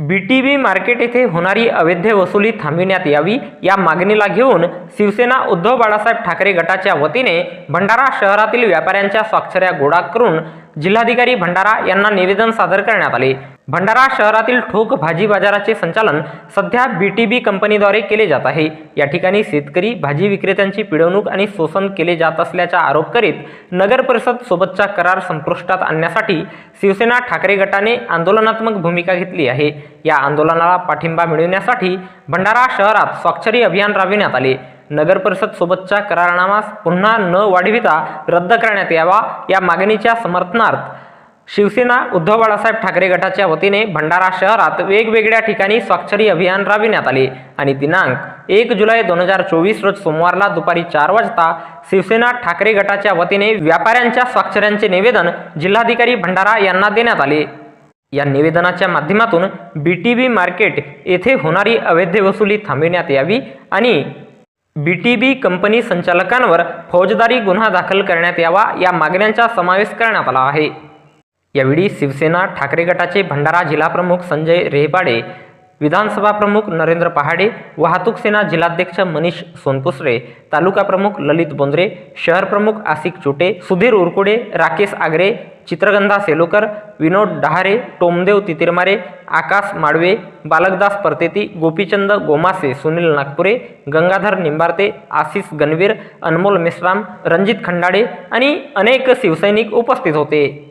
BTB market येथे होणारी अवैध वसुली थांबविण्यात यावी या मागणीला घेऊन शिवसेना उद्धव बाळासाहेब ठाकरे गटाच्या वतीने भंडारा शहरातील व्यापाऱ्यांच्या स्वाक्षऱ्या गोळा करून जिल्हाधिकारी भंडारा यांना निवेदन सादर करण्यात आले। भंडारा शहरातील ठोक भाजी बाजाराचे संचालन सध्या बीटीबी कंपनीद्वारे केले जात आहे। या ठिकाणी शेतकरी भाजी विक्रेत्यांची पिळवणूक आणि शोषण केले जात असल्याचा आरोप करीत नगर परिषद सोबतचा करार संपुष्टात आणण्यासाठी शिवसेना ठाकरे गटाने आंदोलनात्मक भूमिका घेतली आहे। या आंदोलनाला पाठिंबा मिळवण्यासाठी भंडारा शहरात स्वाक्षरी अभियान राबविण्यात आले। नगर परिषद सोबतचा करारनामा पुन्हा न वाढविता रद्द करण्यात यावा या मागणीच्या समर्थनार्थ शिवसेना उद्धव बाळासाहेब ठाकरे गटाच्या वतीने भंडारा शहरात वेगवेगळ्या ठिकाणी स्वाक्षरी अभियान राबविण्यात आले आणि दिनांक 1 जुलै 2024 रोज सोमवारला दुपारी 4 वाजता शिवसेना ठाकरे गटाच्या वतीने व्यापाऱ्यांच्या स्वाक्षऱ्यांचे निवेदन जिल्हाधिकारी भंडारा यांना देण्यात आले। या निवेदनाच्या माध्यमातून बीटीबी मार्केट येथे होणारी अवैध वसुली थांबविण्यात यावी आणि बीटीबी कंपनी संचालकांवर फौजदारी गुन्हा दाखल करण्यात यावा या मागण्यांचा समावेश करण्यात आला आहे। यावेळी शिवसेना ठाकरे गटाचे भंडारा जिल्हा प्रमुख संजय रेहपाडे, विधानसभा प्रमुख नरेंद्र पहाडे, वाहतूक सेना जिल्हाध्यक्ष मनीष सोनपुसरे, तालुका प्रमुख ललित बोंद्रे, शहर प्रमुख आशिक चोटे, सुधीर उरकुडे, राकेश आगरे, चित्रगंधा सेलोकर, विनोद डहारे, टोमदेव तितिरमारे, आकाश माडवे, बालकदास परतेती, गोपीचंद गोमासे, सुनील नागपुरे, गंगाधर निंबारते, आशिष गणवीर, अनमोल मेश्राम, रणजित खंडाडे आणि अनेक शिवसैनिक उपस्थित होते।